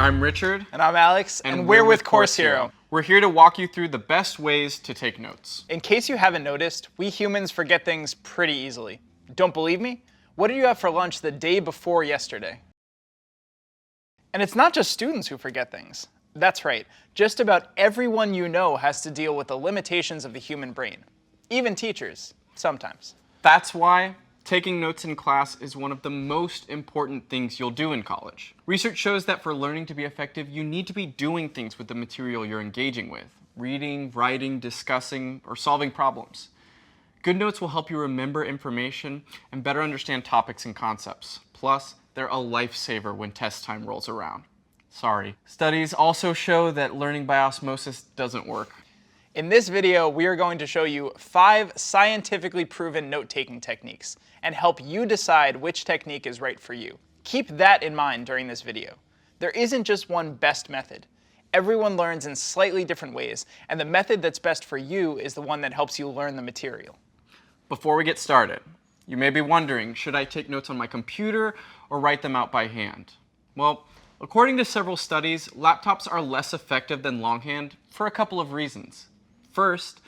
I'm Richard. And I'm Alex, and we're with Course Hero. We're here to walk you through the best ways to take notes. In case you haven't noticed, we humans forget things pretty easily. Don't believe me? What did you have for lunch the day before yesterday? And it's not just students who forget things. That's right, just about everyone you know has to deal with the limitations of the human brain. Even teachers, sometimes. That's why taking notes in class is one of the most important things you'll do in college. Research shows that for learning to be effective, you need to be doing things with the material you're engaging with. Reading, writing, discussing, or solving problems. Good notes will help you remember information and better understand topics and concepts. Plus, they're a lifesaver when test time rolls around. Sorry. Studies also show that learning by osmosis doesn't work. In this video, we are going to show you 5 scientifically proven note-taking techniques and help you decide which technique is right for you. Keep that in mind during this video. There isn't just one best method. Everyone learns in slightly different ways, and the method that's best for you is the one that helps you learn the material. Before we get started, you may be wondering, should I take notes on my computer or write them out by hand? Well, according to several studies, laptops are less effective than longhand for a couple of reasons. First,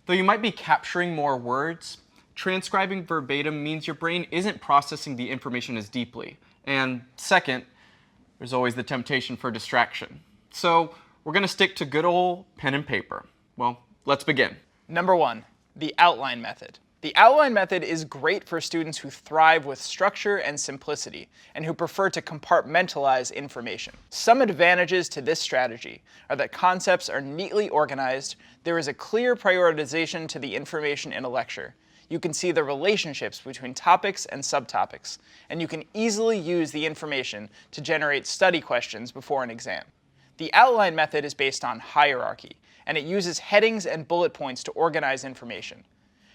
though you might be capturing more words, transcribing verbatim means your brain isn't processing the information as deeply. And second, there's always the temptation for distraction. So we're going to stick to good old pen and paper. Well, let's begin. Number 1, the outline method. The outline method is great for students who thrive with structure and simplicity, and who prefer to compartmentalize information. Some advantages to this strategy are that concepts are neatly organized, there is a clear prioritization to the information in a lecture, you can see the relationships between topics and subtopics, and you can easily use the information to generate study questions before an exam. The outline method is based on hierarchy, and it uses headings and bullet points to organize information.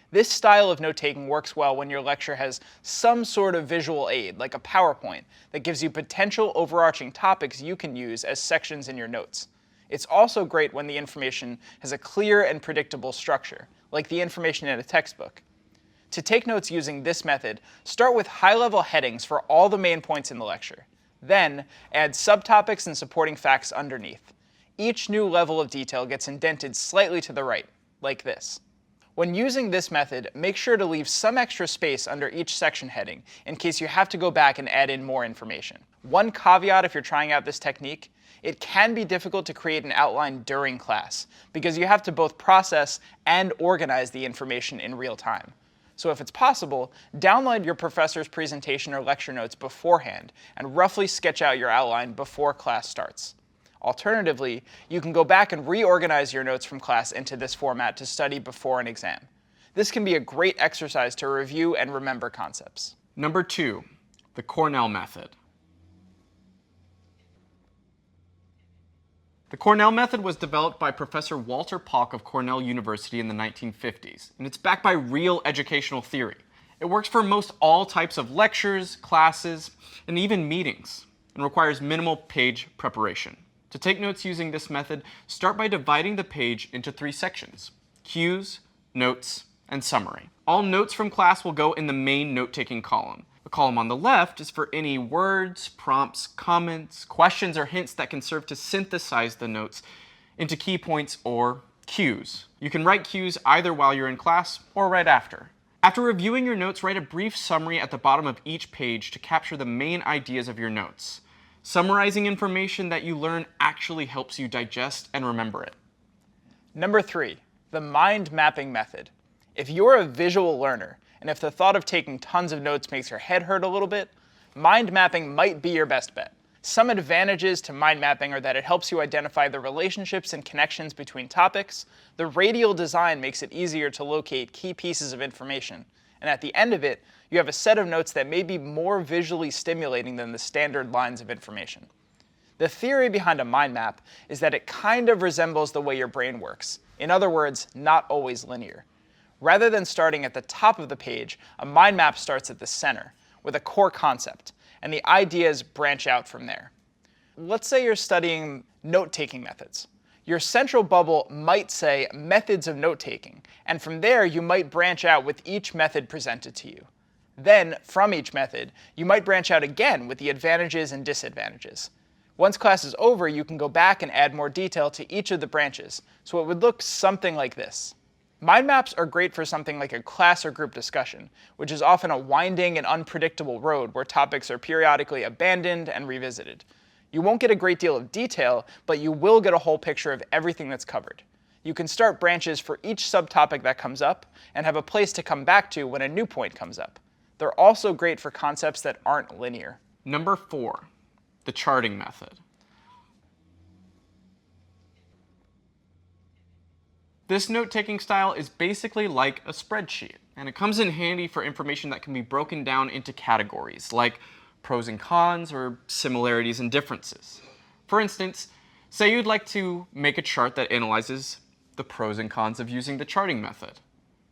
This style of note-taking works well when your lecture has some sort of visual aid, like a PowerPoint, that gives you potential overarching topics you can use as sections in your notes. It's also great when the information has a clear and predictable structure, like the information in a textbook. To take notes using this method, start with high-level headings for all the main points in the lecture. Then, add subtopics and supporting facts underneath. Each new level of detail gets indented slightly to the right, like this. When using this method, make sure to leave some extra space under each section heading in case you have to go back and add in more information. One caveat if you're trying out this technique, it can be difficult to create an outline during class because you have to both process and organize the information in real time. So if it's possible, download your professor's presentation or lecture notes beforehand and roughly sketch out your outline before class starts. Alternatively, you can go back and reorganize your notes from class into this format to study before an exam. This can be a great exercise to review and remember concepts. Number 2, the Cornell method. The Cornell method was developed by Professor Walter Palk of Cornell University in the 1950s, and it's backed by real educational theory. It works for most all types of lectures, classes, and even meetings, and requires minimal page preparation. To take notes using this method, start by dividing the page into 3 sections: cues, notes, and summary. All notes from class will go in the main note-taking column. The column on the left is for any words, prompts, comments, questions, or hints that can serve to synthesize the notes into key points or cues. You can write cues either while you're in class or right after. After reviewing your notes, write a brief summary at the bottom of each page to capture the main ideas of your notes. Summarizing information that you learn actually helps you digest and remember it. Number 3, the mind mapping method. If you're a visual learner, and if the thought of taking tons of notes makes your head hurt a little bit, mind mapping might be your best bet. Some advantages to mind mapping are that it helps you identify the relationships and connections between topics, the radial design makes it easier to locate key pieces of information, and at the end of it, you have a set of notes that may be more visually stimulating than the standard lines of information. The theory behind a mind map is that it kind of resembles the way your brain works. In other words, not always linear. Rather than starting at the top of the page, a mind map starts at the center, with a core concept, and the ideas branch out from there. Let's say you're studying note-taking methods. Your central bubble might say methods of note-taking, and from there you might branch out with each method presented to you. Then, from each method, you might branch out again with the advantages and disadvantages. Once class is over, you can go back and add more detail to each of the branches, so it would look something like this. Mind maps are great for something like a class or group discussion, which is often a winding and unpredictable road where topics are periodically abandoned and revisited. You won't get a great deal of detail, but you will get a whole picture of everything that's covered. You can start branches for each subtopic that comes up and have a place to come back to when a new point comes up. They're also great for concepts that aren't linear. Number 4, the charting method. This note-taking style is basically like a spreadsheet, and it comes in handy for information that can be broken down into categories, like pros and cons or similarities and differences. For instance, say you'd like to make a chart that analyzes the pros and cons of using the charting method.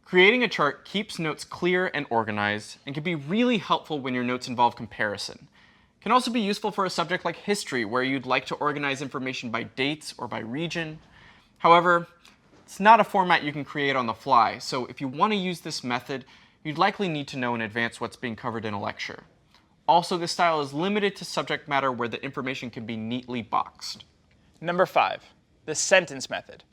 Creating a chart keeps notes clear and organized and can be really helpful when your notes involve comparison. It can also be useful for a subject like history, where you'd like to organize information by dates or by region. However, it's not a format you can create on the fly, so if you want to use this method, you'd likely need to know in advance what's being covered in a lecture. Also, this style is limited to subject matter where the information can be neatly boxed. Number 5, the sentence method.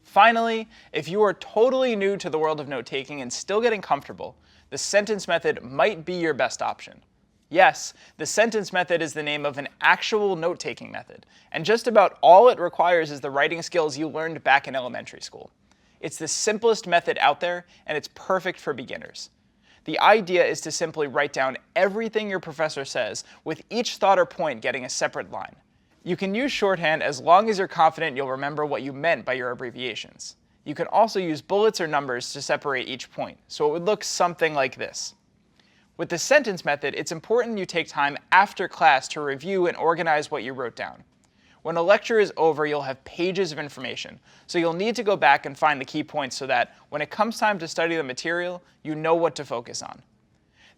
Finally, if you are totally new to the world of note-taking and still getting comfortable, the sentence method might be your best option. Yes, the sentence method is the name of an actual note-taking method, and just about all it requires is the writing skills you learned back in elementary school. It's the simplest method out there, and it's perfect for beginners. The idea is to simply write down everything your professor says, with each thought or point getting a separate line. You can use shorthand as long as you're confident you'll remember what you meant by your abbreviations. You can also use bullets or numbers to separate each point, so it would look something like this. With the sentence method, it's important you take time after class to review and organize what you wrote down. When a lecture is over, you'll have pages of information, so you'll need to go back and find the key points so that when it comes time to study the material, you know what to focus on.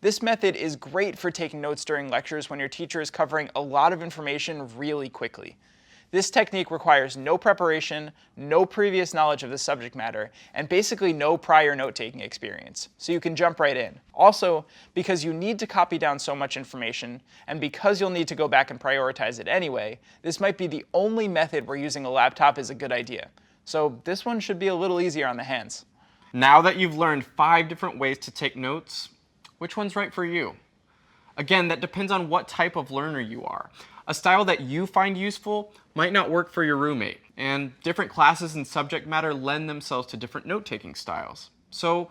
This method is great for taking notes during lectures when your teacher is covering a lot of information really quickly. This technique requires no preparation, no previous knowledge of the subject matter, and basically no prior note-taking experience, so you can jump right in. Also, because you need to copy down so much information, and because you'll need to go back and prioritize it anyway, this might be the only method where using a laptop is a good idea. So this one should be a little easier on the hands. Now that you've learned 5 different ways to take notes, which one's right for you? Again, that depends on what type of learner you are. A style that you find useful might not work for your roommate, and different classes and subject matter lend themselves to different note-taking styles. So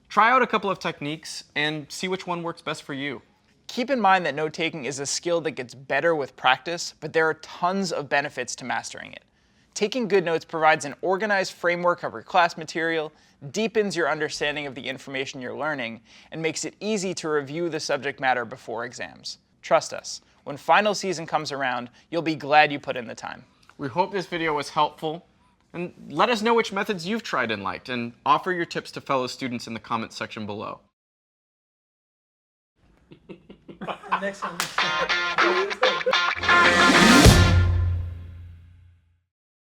try out a couple of techniques and see which one works best for you. Keep in mind that note-taking is a skill that gets better with practice, but there are tons of benefits to mastering it. Taking good notes provides an organized framework of your class material, deepens your understanding of the information you're learning, and makes it easy to review the subject matter before exams. Trust us, when final season comes around, you'll be glad you put in the time. We hope this video was helpful, and let us know which methods you've tried and liked, and offer your tips to fellow students in the comments section below. Next one.